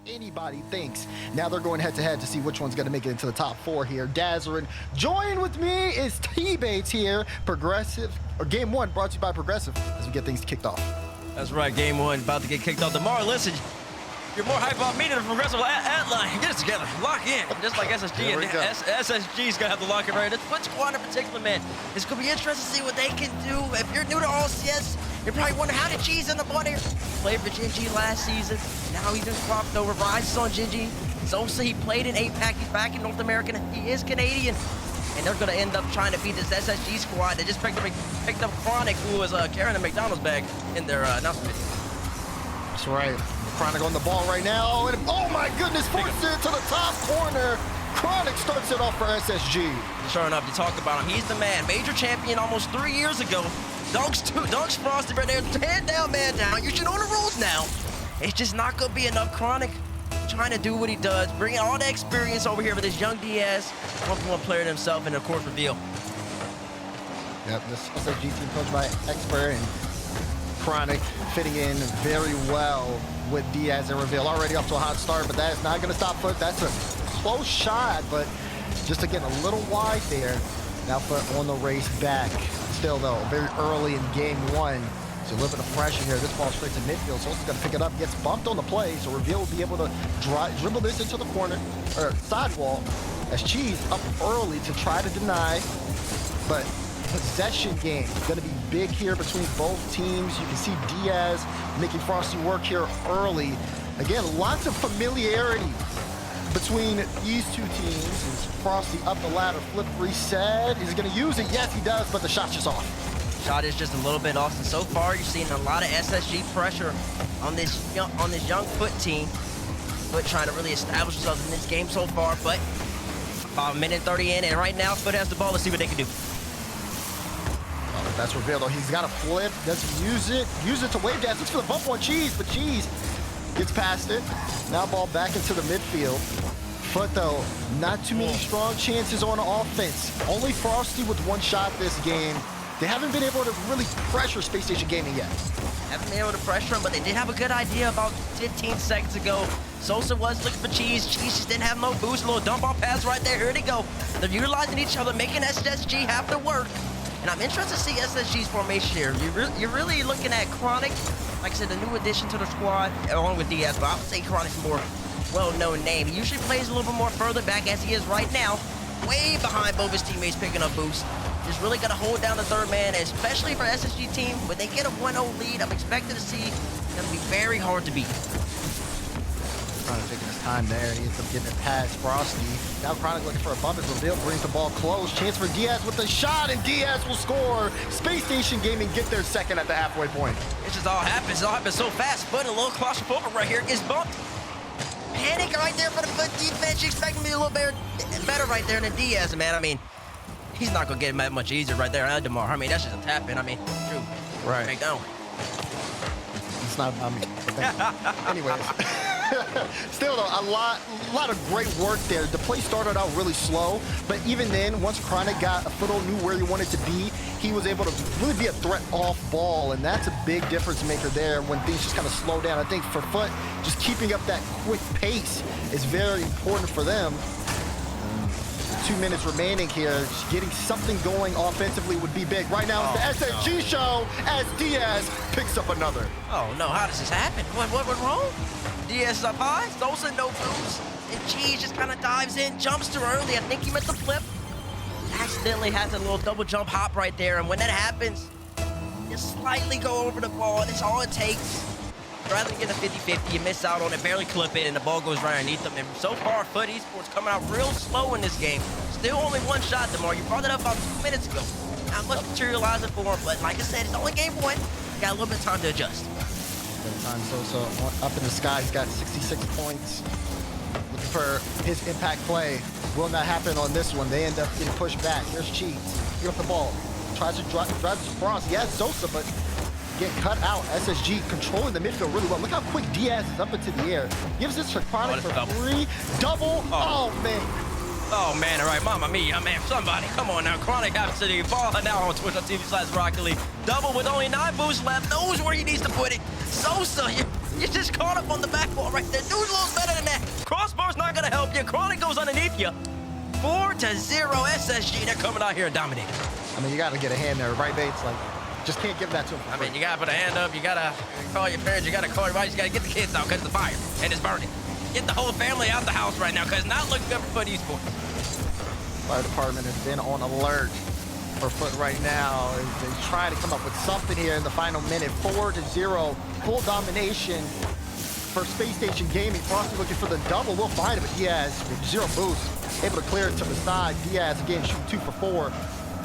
anybody thinks. Now they're going head-to-head to see which one's going to make it into the top 4 here. Dazzlerin. Join with me is T-Bates here. Progressive, or Game 1 brought to you by Progressive as we get things kicked off. That's right, Game 1 about to get kicked off tomorrow. Listen, you're more hype on me than the Progressive ad line. Get it together, lock in. Just like SSG, and SSG's gonna have to lock it right. What squad in particular, man? It's gonna be interesting to see what they can do. If you're new to RLCS, you're probably wondering how did Cheese end up on here? Played for Gingy last season. Now he's been swapped over. Rises on Gingy. Zosa, he played in APAC. He's back in North America. He is Canadian. And they're gonna end up trying to beat this SSG squad. They just picked up Chronic, who was carrying a McDonald's bag in their announcement. That's right. Chronic on the ball right now. And oh my goodness, forced it to the top corner. Chronic starts it off for SSG. Sure enough, you talk about him. He's the man. Major champion almost 3 years ago. Dunks Frosty right there. Hand down, man down. You should know the rules now. It's just not going to be enough. Chronic trying to do what he does, bringing all the experience over here with this young Diaz, 1-for-1 player himself, and of course, reveal. Yep, this SSG team coached by Expert and Chronic fitting in very well with Diaz and Reveal. Already off to a hot start, but that is not going to stop FUT. That's a close shot, but just again a little wide there. Now FUT on the race back. Still though, very early in game 1. So a little bit of pressure here. This ball straight to midfield. So he's going to pick it up. Gets bumped on the play. So Reveal will be able to dribble this into the corner or sidewall as Cheese up early to try to deny. But possession game going to be big here between both teams. You can see Diaz making Frosty work here early. Again, lots of familiarity between these two teams. As Frosty up the ladder, flip reset. Is he going to use it? Yes, he does, but the shot's just off. Shot is just a little bit off, and so far you're seeing a lot of SSG pressure on this young FUT team. FUT trying to really establish themselves in this game so far, but about a minute 30 in, and right now FUT has the ball. Let's see what they can do. That's Reveal though. He's got a flip. Doesn't use it to wave dance. Looks for the bump on Cheese, but Cheese gets past it. Now ball back into the midfield. FUT though, not too many strong chances on offense. Only Frosty with 1 shot this game. They haven't been able to really pressure Spacestation Gaming yet. Haven't been able to pressure him, but they did have a good idea about 15 seconds ago. Sosa was looking for Cheese. Cheese just didn't have no boost. A little dump off pass right there. Here they go. They're utilizing each other, making SSG have to work. And I'm interested to see SSG's formation here. You're really looking at Chronic, like I said, a new addition to the squad, along with Diaz, but I would say Chronic's a more well-known name. He usually plays a little bit more further back as he is right now, way behind both his teammates picking up boosts. Just really got to hold down the third man, especially for SSG team. When they get a 1-0 lead, I'm expecting to see it's going to be very hard to beat. Chronic taking his time there. He ends up getting it past Frosty. Now Chronic looking for a bump as Reveal brings the ball close. Chance for Diaz with the shot, and Diaz will score. Spacestation Gaming get their second at the halfway point. It just all happens. It all happens so fast. FUT a little claustrophobic right here. Gets bumped. Panic right there for the FUT defense. You expect him to be a little better right there than Diaz, man. I mean, he's not going to get him that much easier right there, DeMar. I mean, that's just a tap-in. I mean, true. Right. Take down. It's not, I mean, anyways. Still though, a lot of great work there. The play started out really slow, but even then, once Chronic got a foothold, knew where he wanted to be, he was able to really be a threat off ball, and that's a big difference maker there when things just kind of slow down. I think for FUT, just keeping up that quick pace is very important for them. 2 minutes remaining here. Just getting something going offensively would be big. Right now, it's the SSG show as Diaz picks up another. Oh, no. How does this happen? What went wrong? Diaz is up high. Sosa no boost. And Cheese just kind of dives in, jumps too early. I think he meant to flip. Accidentally has a little double jump hop right there. And when that happens, you slightly go over the ball. That's all it takes. Rather than get a 50-50, you miss out on it, barely clip it, and the ball goes right underneath them. And so far, FUT Esports coming out real slow in this game. Still only 1 shot, DeMar. You brought it up about 2 minutes ago. Not much materializing for him, but like I said, it's only game 1. Got a little bit of time to adjust. Time Sosa up in the sky. He's got 66 points. Looking for his impact play. Will not happen on this one. They end up getting pushed back. Here's Cheese. Get up the ball. Tries to drive this cross. He has Sosa, but get cut out. SSG controlling the midfield really well. Look how quick Diaz is up into the air. Gives this to Chronic for free. Double. Oh, man. Oh, man. All right. Mamma mia, man. Somebody. Come on now. Chronic happens to the ball now on Twitch.tv/Rocket League. Double with only 9 boosts left. Knows where he needs to put it. Sosa, you just caught up on the back ball right there. Dude's a little better than you. Chronic goes underneath you. 4-0 SSG. They're coming out here and dominating. I mean, you got to get a hand there, right, Bates? Like, just can't give that to him. I mean, you got to put a hand up. You got to call your parents. You got to call your wife. You got to get the kids out because the fire and it's burning. Get the whole family out the house right now because it's not looking good for FUT Esports. Fire department has been on alert for FUT right now. They try to come up with something here in the final minute. 4-0, full domination for Space Station Gaming. Frosty looking for the double. We'll find it, but Diaz with 0 boost, able to clear it to the side. Diaz again shooting 2 for 4.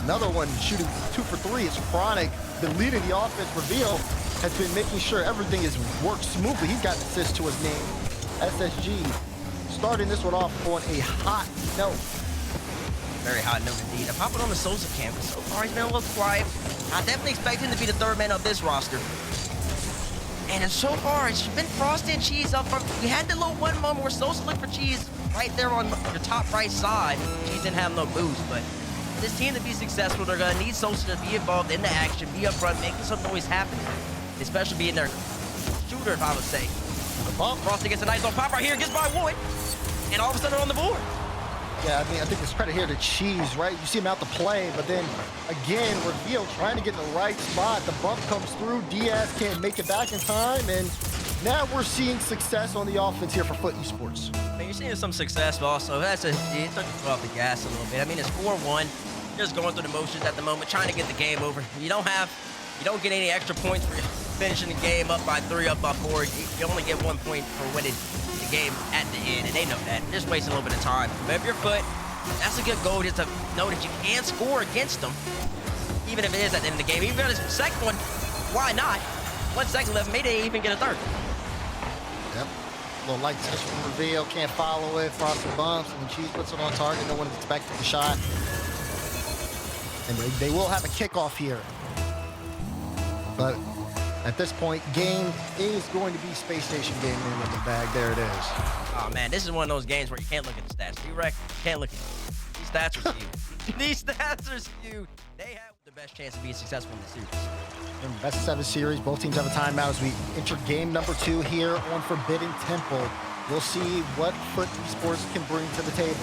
Another one shooting 2 for 3. It's Chronic, been leading the offense. Reveal has been making sure everything is worked smoothly. He's got an assist to his name. SSG starting this one off on a hot note. Very hot note indeed. I'm popping on the Souza camp, but so far he's been a little quiet. I definitely expect him to be the 3rd man of this roster. And so far, it's been Frosty and Cheese up front. We had the little one moment where Souza looked for Cheese right there on your top right side. Cheese didn't have no boost, but for this team to be successful, they're going to need Souza to be involved in the action, be up front, making some noise happen, especially being their shooter, if I would say. Frosty gets a nice little pop right here, gets by Wood, and all of a sudden on the board. Yeah, I mean, I think it's credit here to Cheese, right? You see him out to play, but then again, Reveal trying to get in the right spot. The bump comes through. Diaz can't make it back in time, and now we're seeing success on the offense here for FUT Esports. I mean, you're seeing some success, but also it took your foot off the gas a little bit. I mean, it's 4-1. Just going through the motions at the moment, trying to get the game over. You don't get any extra points for finishing the game up by 3, up by 4. You only get 1 point for winning the game at the end, and they know that. Just wasting a little bit of time. But if you're FUT, that's a good goal just to know that you can score against them, even if it is at the end of the game. Even if it's the second one, why not? 1 second left, maybe they even get a 3rd. Yep. A little light touch from Reveal, can't follow it. Frosty bumps, and Cheese puts it on target. No one is expecting the shot. And they will have a kickoff here. But at this point, game is going to be Space Station Gaming in the bag. There it is. Oh, man, this is one of those games where you can't look at the stats. You can't look at it. These stats are skewed. These stats are skewed. They have the best chance of being successful in the series. In best of 7 series, both teams have a timeout as we enter game number 2 here on Forbidden Temple. We'll see what FUT Esports can bring to the table.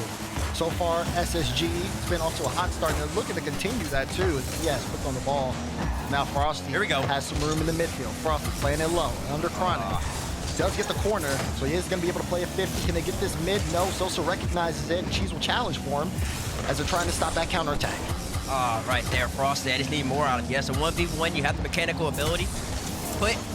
So far, SSG has been off to a hot start, and they're looking to continue that too. Yes, puts on the ball. Now Frosty Here we go. has some room in the midfield. Frosty playing it low, under Chronic. Does get the corner, so he is going to be able to play a 50. Can they get this mid? No. Sosa recognizes it, and Cheese will challenge for him as they're trying to stop that counterattack. Right there, Frosty. I just need more out of you. Yes, a 1v1, you have the mechanical ability.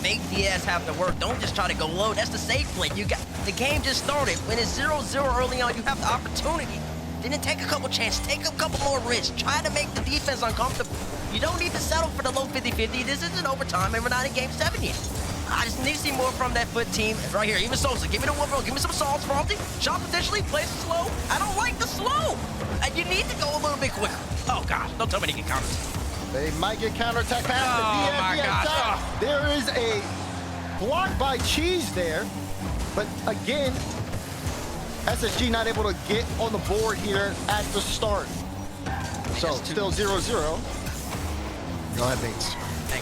Make Diaz have to work. Don't just try to go low. That's the safe play. The game just started. When it's 0-0 early on, you have the opportunity. Then take a couple chances. Take a couple more risks. Try to make the defense uncomfortable. You don't need to settle for the low 50-50. This isn't overtime, and we're not in game 7 yet. I just need to see more from that FUT team. Right here, even Sosa. Give me the 1-0. Give me some salts, Frosty. Shot potentially. Play slow. I don't like the slow. And you need to go a little bit quicker. Oh, gosh. Don't tell me to get counters. They might get counterattack past Oh, my gosh. There is a block by Cheese there. But again, SSG not able to get on the board here at the start. So still 0-0. Go ahead, Bates.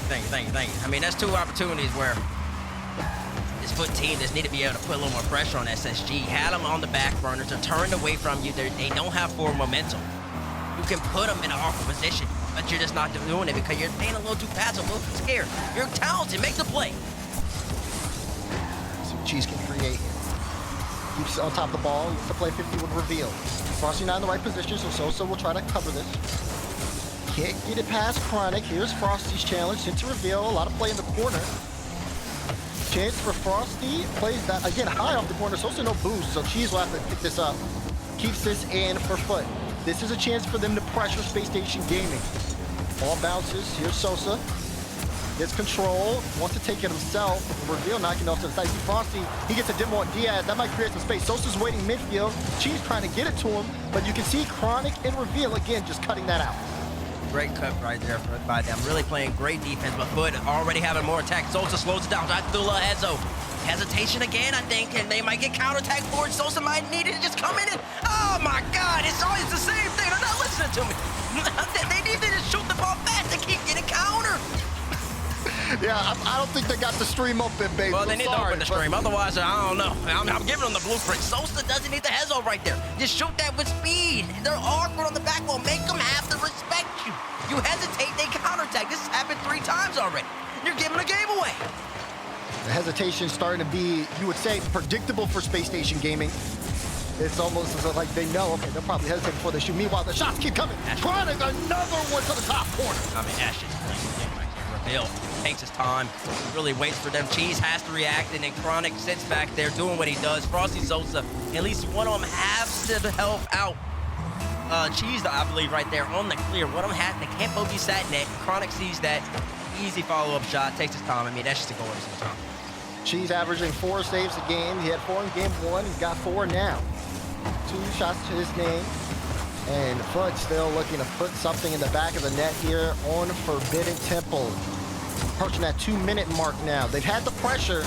Thank you. I mean, that's 2 opportunities where this FUT team just need to be able to put a little more pressure on SSG. Had them on the back burners. They're turned away from you. They don't have forward momentum. You can put them in an awkward position, but you're just not doing it because you're being a little too passive, a little too scared. You're talented. Make the play. See what Cheese can create here. Keeps on top of the ball. Gets to play 50 with Reveal. Frosty not in the right position, so Sosa will try to cover this. Can't get it past Chronic. Here's Frosty's challenge. Into Reveal. A lot of play in the corner. Chance for Frosty. Plays that, again, high off the corner. Sosa no boost, so Cheese will have to pick this up. Keeps this in for FUT. This is a chance for them to pressure Space Station Gaming. Ball bounces. Here's Sosa. Gets control. Wants to take it himself. Reveal knocking off to the side. See Frosty. He gets a demo on Diaz. That might create some space. Sosa's waiting midfield. Cheese trying to get it to him. But you can see Chronic and Reveal, again, just cutting that out. Great cut right there by them. Really playing great defense, but FUT already having more attack. Sosa slows it down. Tries to do a little heads over. Hesitation again, I think, and they might get counterattack for it. Sosa might need it to just come in and... Oh, my God. It's always the same thing. They're not listening to me. They need to just shoot the ball back to keep getting countered. Yeah, I don't think they got the stream open, baby. Well, they need to open the stream. Otherwise, I don't know. I'm giving them the blueprint. Sosa doesn't need the hezo right there. Just shoot that with speed. They're awkward on the back wall. Make them have to respect you. You hesitate, they counterattack. This has happened 3 times already. You're giving the game away. The hesitation's starting to be, you would say, predictable for Spacestation Gaming. It's almost as if like they know, okay, they'll probably hesitate before they shoot. Meanwhile, the shots keep coming. Chronic, another one to the top corner. I mean, Ash is right here. Reveal takes his time, really waits for them. Cheese has to react, and then Chronic sits back there doing what he does. Frosty Sosa, at least one of them has to help out. Cheese, I believe, right there on the clear. One of them has, they can't both be sat net. Chronic sees that. Easy follow-up shot, takes his time. I mean, that's just a goal every single time. Cheese averaging 4 saves a game. He had 4 in game 1. He's got 4 now. 2 shots to his name. And FUT still looking to put something in the back of the net here on Forbidden Temple. Approaching that 2-minute mark now. They've had the pressure,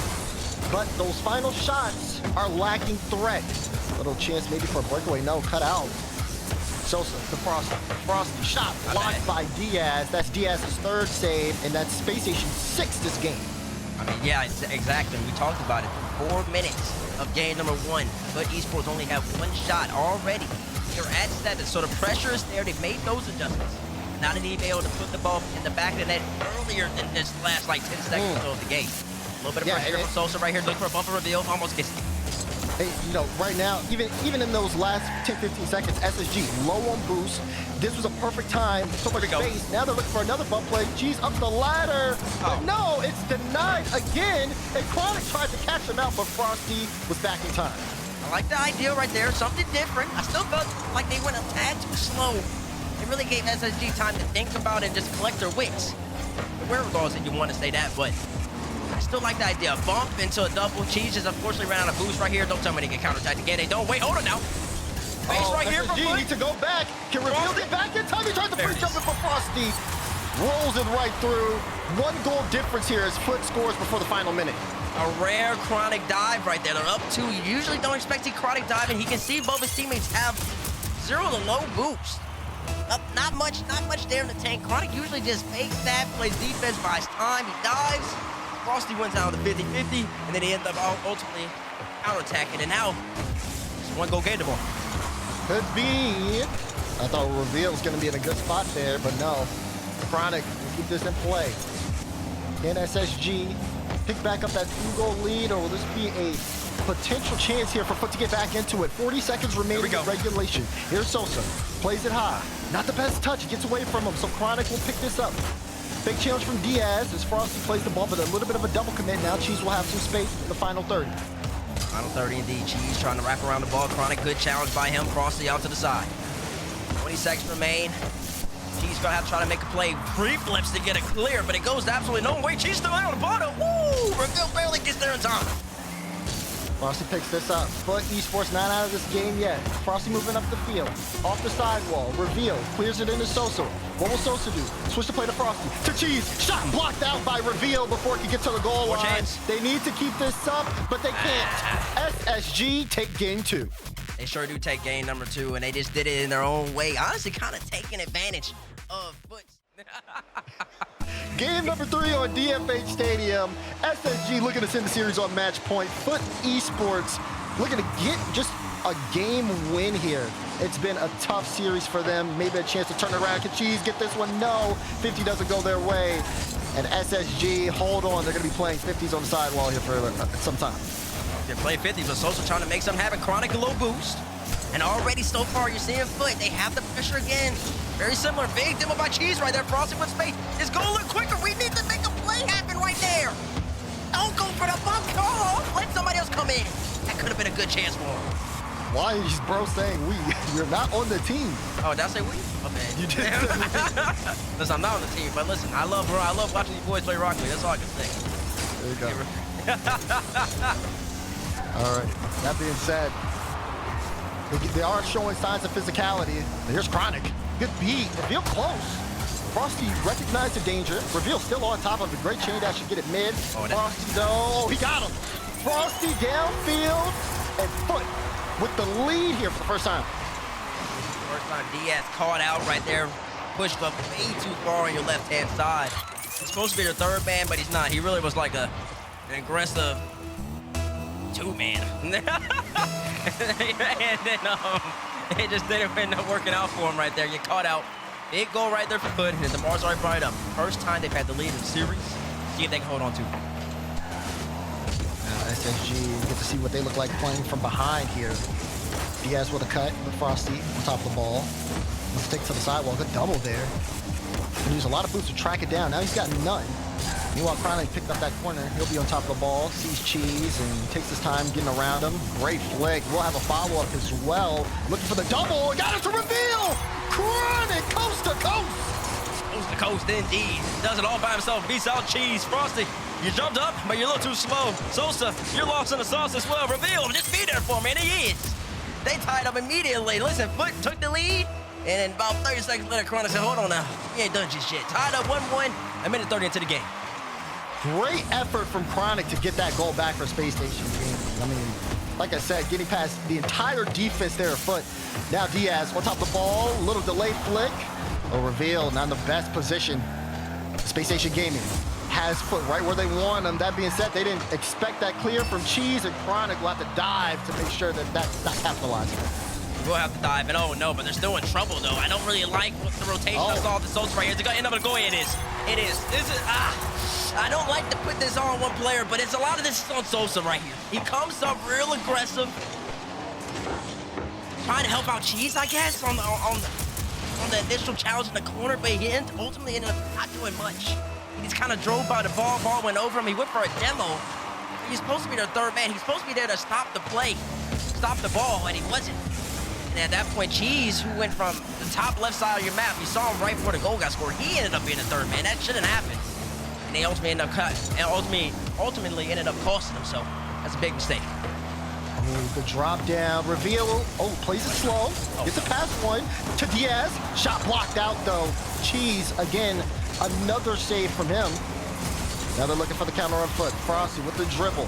but those final shots are lacking threat. Little chance maybe for a breakaway. No, cut out. Sosa to Frosty. Frosty shot blocked by Diaz. That's Diaz's 3rd save, and that's Spacestation's 6th this game. I mean, yeah, exactly. We talked about it. 4 minutes of game number 1, but esports only have 1 shot already. They're at 7, so the pressure is there. They've made those adjustments. Now they need to be able to put the ball in the back of the net earlier than this last, like, 10 seconds of the game. A little bit of pressure from Sosa right here. Look for a bumper reveal. Almost gets it. Hey, you know, right now, even in those last 10-15 seconds, SSG low on boost. This was a perfect time. So much space. Now they're looking for another bump play. Cheese up the ladder. But no, it's denied again. And Chronic tried to catch him out, but Frosty was back in time. I like the idea right there. Something different. I still felt like they went a tad too slow. It really gave SSG time to think about it and just collect their wits. The wherewithal is that you want to say that, but I still like the idea. Bump into a double. Cheese just unfortunately ran out of boost right here. Don't tell me they get counterattacked again. They don't. Wait, hold on now. Face right here for FUT. Need to go back. Can reveal it back in time. He tries to free jump it for Frosty. Rolls it right through. 1 goal difference here as FUT scores before the final minute. A rare Chronic dive right there. They're up 2. You usually don't expect a Chronic dive, and he can see both his teammates have 0 to low boost. Not much there in the tank. Chronic usually just fakes that, plays defense, buys time, he dives. Frosty wins out of the 50-50, and then he ends up ultimately counterattacking. And now, it's 1 goal game to ball. Could be. I thought Reveal was going to be in a good spot there, but no. Chronic will keep this in play. Can SSG pick back up that 2-goal lead, or will this be a potential chance here for FUT to get back into it? 40 seconds remaining in regulation. Here's Sosa. Plays it high. Not the best touch. It gets away from him, so Chronic will pick this up. Big challenge from Diaz as Frosty plays the ball, but a little bit of a double commit. Now Cheese will have some space in the final 30. Final 30 indeed. Cheese trying to wrap around the ball. Chronic, good challenge by him. Frosty out to the side. 20 seconds remain. Cheese gonna have to try to make a play. Free flips to get it clear, but it goes absolutely no way. Cheese still out on the bottom. Woo! Reveal barely gets there in time. Frosty picks this up. FUT esports not out of this game yet. Frosty moving up the field. Off the sidewall. Reveal. Clears it into Sosa. What will Sosa do? Switch the play to Frosty. To Cheese. Shot blocked out by Reveal before it can get to the goal line. Chance. They need to keep this up, but they can't. SSG take game 2. They sure do take game number 2, and they just did it in their own way. Honestly, kind of taking advantage of FUT. Game number 3 on DFH Stadium. SSG looking to send the series on match point. FUT esports looking to get just a game win here. It's been a tough series for them. Maybe a chance to turn it around. Can Cheese get this one? No. 50 doesn't go their way. And SSG, hold on. They're going to be playing 50s on the sidewall here for some time. They're playing 50s, but Sosa trying to make something happen. Chronic a low boost. And already so far, you're seeing FUT. They have the pressure again. Very similar. Big demo by Cheese right there. Frosty with space. His goal look quicker. We need to make a play happen right there. Don't go for the bump. Come on. Let somebody else come in. That could have been a good chance for him. Why is bro saying we? You're not on the team. Oh, did I say we? Oh, man. You did. Listen, I'm not on the team, but listen, I love watching you boys play Rocket League. That's all I can say. There you go. All right. That being said, they are showing signs of physicality. Here's Chronic. Good beat. Reveal close. Frosty recognized the danger. Reveal still on top of a great chain dash to get it mid. Frosty, no, he got him. Frosty downfield, and FUT with the lead here for the first time. First time Diaz caught out right there. Pushed up way too far on your left-hand side. He's supposed to be their third man, but he's not. He really was like an aggressive two-man. And then it just didn't end up working out for him right there. Get caught out. Big goal right there for FUT, and DeMar's already brought it up. First time they've had the lead in the series. See if they can hold on to. SSG, get to see what they look like playing from behind here. Diaz with a cut with Frosty on top of the ball. Let's stick to the sidewall. Good double there. He used a lot of boots to track it down. Now he's got none. Meanwhile, Chronic picked up that corner. He'll be on top of the ball, sees Cheese, and takes his time getting around him. Great flick. We'll have a follow-up as well. Looking for the double. Got it to reveal! Chronic, coast to coast! Coast to coast, indeed. Does it all by himself. Beats out Cheese. Frosty, you jumped up, but you're a little too slow. Sosa, you're lost in the sauce as well. Reveal, just be there for me, and he is. They tied up immediately. Listen, FUT took the lead, and then about 30 seconds later, Chronic said, hold on now. We ain't done just yet. Tied up 1-1, a minute 30 into the game. Great effort from Chronic to get that goal back for Space Station. I mean, like I said, getting past the entire defense there at FUT. Now Diaz on top of the ball, little delayed flick. A reveal, not in the best position. Space Station Gaming has FUT right where they want them. That being said, they didn't expect that clear from Cheese, and Chronic will have to dive to make sure that that's not capitalizing. We'll have to dive, and oh no, but they're still in trouble though. I don't really like what the rotation of all the Sosa right here. It's gonna end up a goal. It is. I don't like to put this on one player, but it's a lot of this is on Sosa right here. He comes up real aggressive, trying to help out Cheese, I guess, on the initial challenge in the corner, but he ultimately ended up not doing much. He just kind of drove by the ball went over him. He went for a demo. He's supposed to be their third man. He's supposed to be there to stop the play, stop the ball, and he wasn't. And at that point, Cheese, who went from the top left side of your map, you saw him right before the goal got scored. He ended up being the third man. That shouldn't happen. And they ultimately ended up ultimately ended up costing him. So that's a big mistake. The drop down, reveal. Oh, plays it slow. Gets a pass one to Diaz. Shot blocked out though. Cheese again, another save from him. Now they're looking for the counter on FUT. Frosty with the dribble.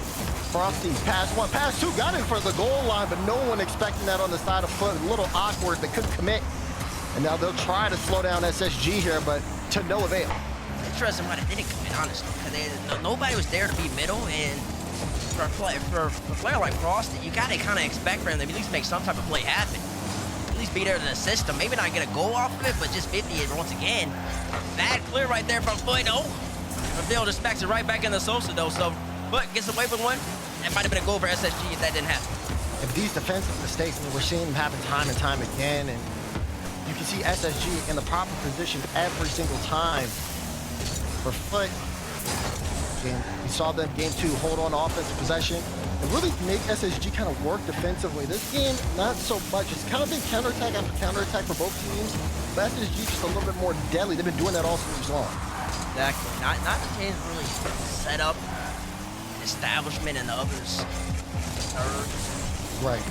Frosty, pass one, pass two, got in for the goal line, but no one expecting that on the side of FUT. A little awkward, they couldn't commit. And now they'll try to slow down SSG here, but to no avail. Interesting why they didn't commit, honestly, because nobody was there to be middle, and for a player like Frosty, you gotta kind of expect for him to at least make some type of play happen. At least be there to the system. Maybe not get a goal off of it, but just 50 it once again. Bad clear right there from FUT. Oh, Reveal just smacks it right back in the Sosa though, so FUT gets away with one. That might have been a goal for SSG if that didn't happen. If these defensive mistakes, I mean, we're seeing them happen time and time again, and you can see SSG in the proper position every single time. For FUT, and we saw them game 2 hold on to offensive possession and really make SSG kind of work defensively. This game, not so much. It's kind of been counterattack after counterattack for both teams, but SSG just a little bit more deadly. They've been doing that all series long. Exactly. Not the teams really set up establishment and the others third. Right.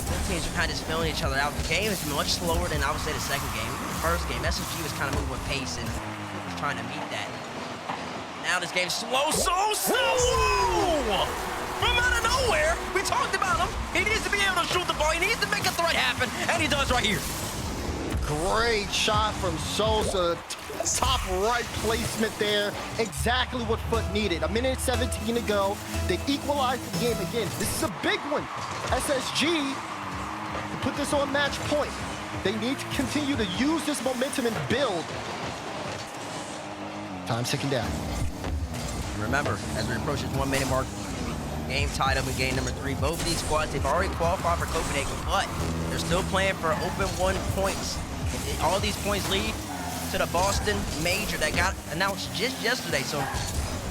Both teams are kind of just filling each other out. The game is much slower than I would say the second game. The first game, SSG was kind of moving with pace and was trying to meet that. Now this game's slow, so slow! From out of nowhere, we talked about him. He needs to be able to shoot the ball. He needs to make a threat happen, and he does right here. Great shot from Sosa. Top right placement there. Exactly what FUT needed. 1:17 to go. They equalized the game again. This is a big one. SSG put this on match point. They need to continue to use this momentum and build. Time's ticking down. Remember, as we approach this 1 minute mark, game tied up in game number 3. Both of these squads, they've already qualified for Copenhagen, but they're still playing for open 1 points. All these points lead to the Boston Major that got announced just yesterday. So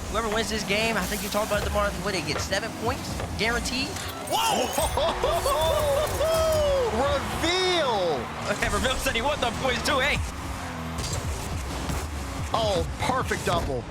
whoever wins this game, I think you talked about it tomorrow, what they get 7 points guaranteed. Whoa! Reveal! Okay, Reveal said he won the points too, hey. Oh, perfect double.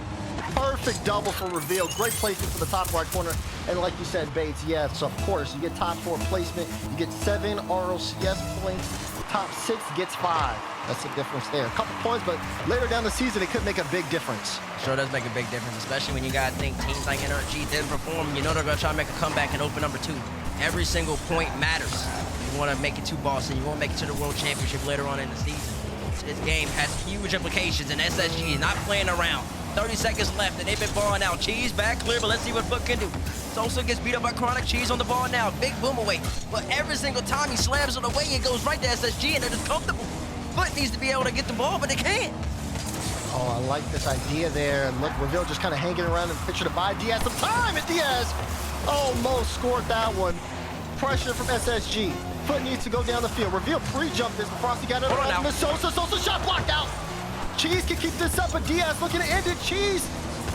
Perfect double for Reveal. Great placement for the top right corner. And like you said, Bates, yes, of course, you get top 4 placement. You get 7 RLCS points. Top 6 gets 5. That's the difference there. A couple points, but later down the season, it could make a big difference. Sure does make a big difference, especially when you got to think teams like NRG didn't perform. You know they're going to try to make a comeback in open number 2. Every single point matters. You want to make it to Boston. You want to make it to the World Championship later on in the season. This game has huge implications, and SSG is not playing around. 30 seconds left, and they've been balling out. Cheese back clear, but let's see what FUT can do. Sosa gets beat up by Chronic. Cheese on the ball now. Big boom away. But every single time he slams it away, it goes right to SSG, and they're just comfortable. FUT needs to be able to get the ball, but they can't. Oh, I like this idea there. And look, Reveal just kind of hanging around and pitcher to buy Diaz some time, and Diaz almost scored that one. Pressure from SSG. FUT needs to go down the field. Reveal pre-jumped this, but Frosty got it on to Sosa. Sosa shot blocked out. Cheese can keep this up, but Diaz looking to end it. Cheese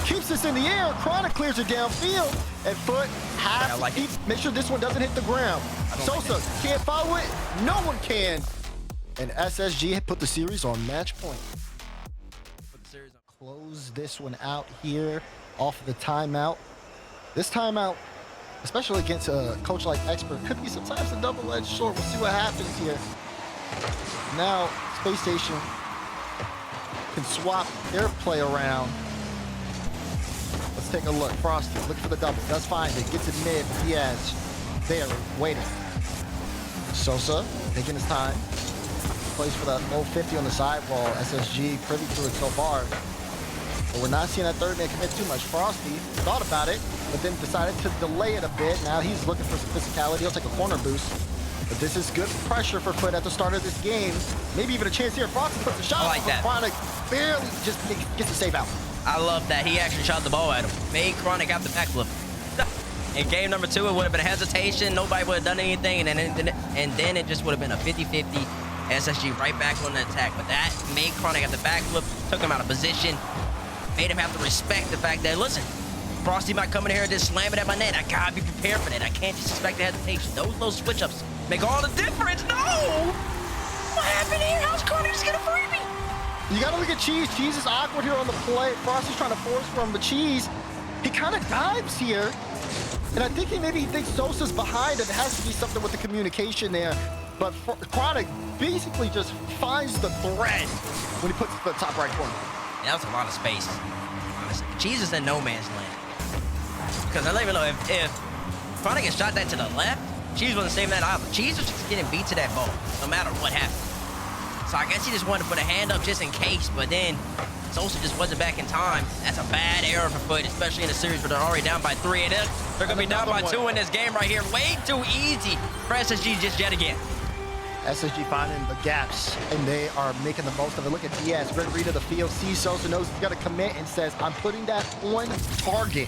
keeps this in the air. Chronic clears it downfield, and FUT has to keep, make sure this one doesn't hit the ground. Sosa can't follow it. No one can. And SSG put the series on match point. Close this one out here off of the timeout. This timeout, especially against a coach like Expert, could be sometimes a double-edged sword. We'll see what happens here. Now, Spacestation can swap their play around. Let's take a look. Frosty looking for the double. Does find it. Gets it mid. Diaz there, waiting. Sosa taking his time. Plays for that low 50 on the sidewall. SSG privy to it so far. But we're not seeing that third man commit too much. Frosty thought about it, but then decided to delay it a bit. Now he's looking for some physicality. He'll take a corner boost. But this is good pressure for FUT at the start of this game. Maybe even a chance here. Frosty puts a shot. I like that. Chronic barely just gets the save out. I love that. He actually shot the ball at him. Made Chronic out the backflip. In game number 2, it would have been a hesitation. Nobody would have done anything, and then it just would have been a 50-50. SSG right back on the attack. But that made Chronic at the backflip, took him out of position, made him have to respect the fact that, listen, Frosty might come in here and just slam it at my net. I gotta be prepared for that. I can't just expect the hesitation. Those little switch-ups make all the difference. No! What happened here? How's Chronic just get a freebie? You gotta look at Cheese. Cheese is awkward here on the play. Frosty's trying to force from the Cheese. He kind of dives here. And I think he thinks Sosa's behind it. It has to be something with the communication there. But Chronic basically just finds the thread when he puts it to the top right corner. Yeah, that was a lot of space. Honestly, Cheese is in no man's land. Because I don't even know if Chronic had shot that to the left, Cheese wasn't saving that either. Cheese was just getting beat to that ball, no matter what happened. So I guess he just wanted to put a hand up just in case, but then Sosa just wasn't back in time. That's a bad error for FUT, especially in a series where they're already down by 3. And they're going to be down by 2 in this game right here. Way too easy for SSG just yet again. SSG finding the gaps, and they are making the most of it. Look at Diaz, great read of the field. Sees Sosa, knows he's got to commit, and says, I'm putting that on target.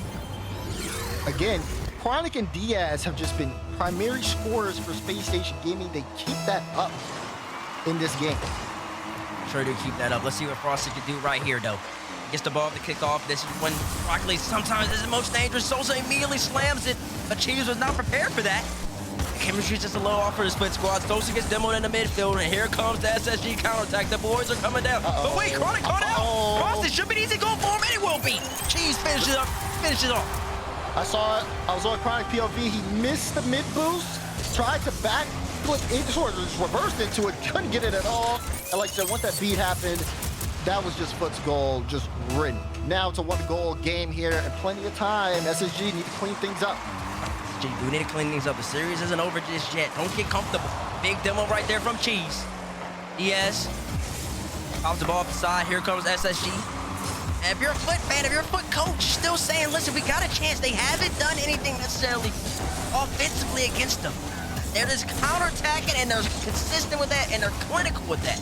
Again, Chronic and Diaz have just been primary scorers for Spacestation Gaming. They keep that up in this game. Sure do keep that up. Let's see what Frosty can do right here, though. Gets the ball to kick off. This is when Rocket League sometimes is the most dangerous. Sosa immediately slams it, but Cheese was not prepared for that. The chemistry's just a little off for the split squad. Sosa gets demoed in the midfield, and here comes the SSG counterattack. The boys are coming down. But wait, Chronic caught out. Frosty should be an easy goal for him, and it will be. Cheese finishes it up. Finish it off. I saw it. I was on Chronic POV. He missed the mid boost, tried to back flip into it, just reversed into it, couldn't get it at all. And like I said, once that beat happened, that was just FUT's goal, just written. Now it's a 1-goal game here and plenty of time. SSG need to clean things up. SSG do need to clean things up. The series isn't over just yet. Don't get comfortable. Big demo right there from Cheese. Diaz pops the ball off the side. Here comes SSG. And if you're a FUT fan, if you're a FUT coach, still saying, listen, we got a chance. They haven't done anything necessarily offensively against them. They're just counterattacking, and they're consistent with that, and they're clinical with that.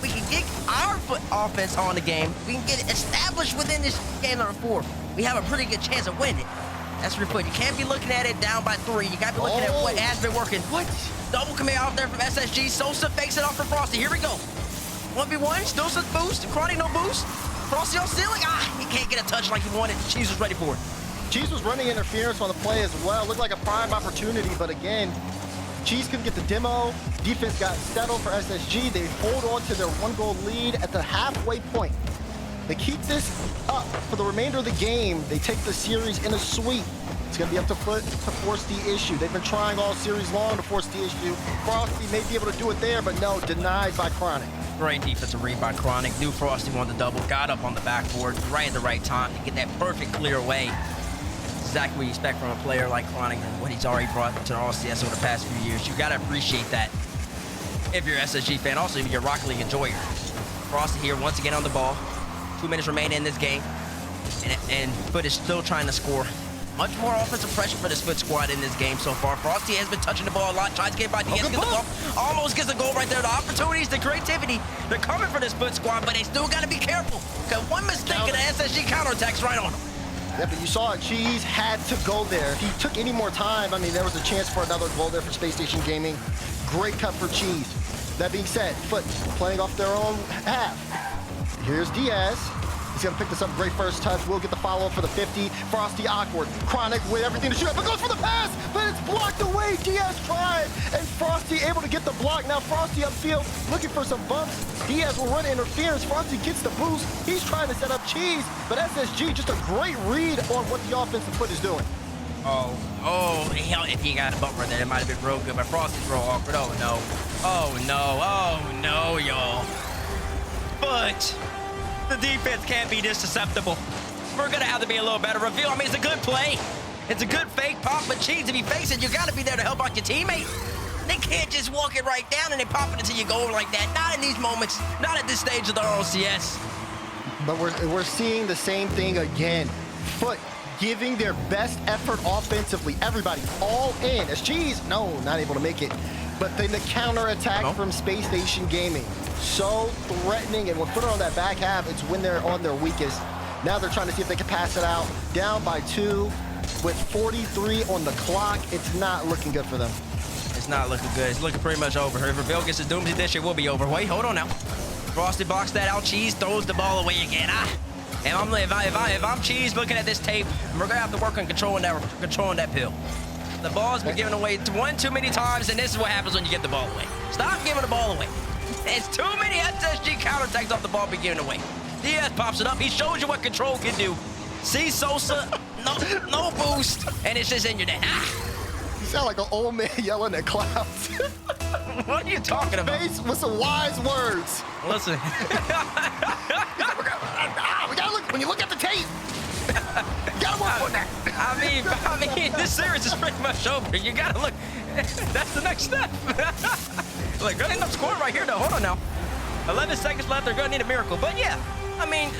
We can get our FUT offense on the game. We can get it established within this game number 4. We have a pretty good chance of winning. That's your FUT. You can't be looking at it down by 3. You got to be looking at what has been working. What? Double commit out there from SSG. Sosa fakes it off for Frosty. Here we go. 1v1. Sosa's boost. Chronic no boost. Frosty on ceiling. He can't get a touch like he wanted. Cheese was ready for it. Cheese was running interference on the play as well. Looked like a prime opportunity, but again, Cheese couldn't get the demo. Defense got settled for SSG. They hold on to their 1-goal lead at the halfway point. They keep this up for the remainder of the game. They take the series in a sweep. It's going to be up to FUT to force the issue. They've been trying all series long to force the issue. Frosty may be able to do it there, but no, denied by Chronic. Great defensive read by Chronic. Knew Frosty wanted the double. Got up on the backboard right at the right time to get that perfect clear away. Exactly what you expect from a player like Chronic and what he's already brought to the RLCS over the past few years. You got to appreciate that if you're an SSG fan. Also, if you're a Rocket League enjoyer. Frosty here once again on the ball. 2 minutes remaining in this game. and FUT is still trying to score. Much more offensive pressure for this FUT squad in this game so far. Frosty has been touching the ball a lot, tries to get by DS, gets the ball, almost gets the goal right there. The opportunities, the creativity, they're coming for this FUT squad, but they still got to be careful. Because one mistake and the SSG counterattacks right on them. Yeah, but you saw it. Cheese had to go there. If he took any more time, I mean, there was a chance for another goal there for Spacestation Gaming. Great cut for Cheese. That being said, FUT playing off their own half. Here's Diaz. He's gonna pick this up, great first touch. We'll get the follow-up for the 50. Frosty awkward. Chronic with everything to shoot up, but goes for the pass, but it's blocked away. Diaz tried, and Frosty able to get the block. Now Frosty upfield, looking for some bumps. Diaz will run interference. Frosty gets the boost. He's trying to set up Cheese, but SSG, just a great read on what the offensive FUT is doing. Oh, hell, if he got a bump right there, it might have been real good, but Frosty's real awkward. Oh, no, y'all. But the defense can't be this susceptible. We're gonna have to be a little better. Reveal, I mean, it's a good play. It's a good fake pop, but Cheese, if you face it, you gotta be there to help out your teammate. They can't just walk it right down and they pop it until you go like that. Not in these moments, not at this stage of the RLCS. But we're seeing the same thing again. FUT giving their best effort offensively. Everybody all in. As Cheese, no, not able to make it. But then the counterattack from Spacestation Gaming. So threatening, and when FUT are on that back half, it's when they're on their weakest. Now they're trying to see if they can pass it out. Down by 2 with 43 on the clock. It's not looking good for them. It's not looking good. It's looking pretty much over. If Reveal gets his Doomsday Dish, it will be over. Wait, hold on now. Frosty boxed that out. Cheese throws the ball away again. If I'm Cheese looking at this tape, we're gonna have to work on controlling that pill. The ball's been given away one too many times, and this is what happens when you get the ball away. Stop giving the ball away. It's too many SSG counterattacks off the ball being given away. Diaz pops it up. He shows you what control can do. See Sosa, no boost, and it's just in your net. You sound like an old man yelling at clouds. What are you talking about? Face with some wise words. Listen. We gotta look, when you look at the tape, you gotta work on that. I mean, this series is pretty much over. You gotta look. That's the next step. Like, gonna end up scoring right here, though. Hold on now. 11 seconds left. They're gonna need a miracle. But yeah, I mean,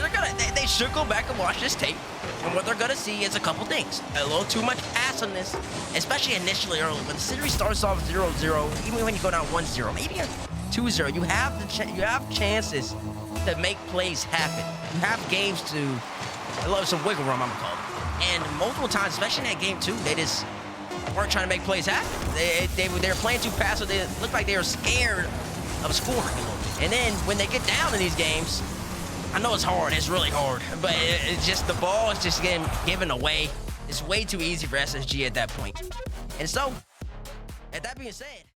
they should go back and watch this tape. And what they're gonna see is a couple things. A little too much pass on this, especially initially early. When the series starts off 0-0, even when you go down 1-0, maybe a 2-0, you have chances to make plays happen. You have games to love some wiggle room, I'm gonna call it. And multiple times, especially in that game too, they just weren't trying to make plays happen. They were playing too passive. They looked like they were scared of scoring. And then when they get down in these games, I know it's hard. It's really hard. But it's just the ball is just getting given away. It's way too easy for SSG at that point. And so, at that being said,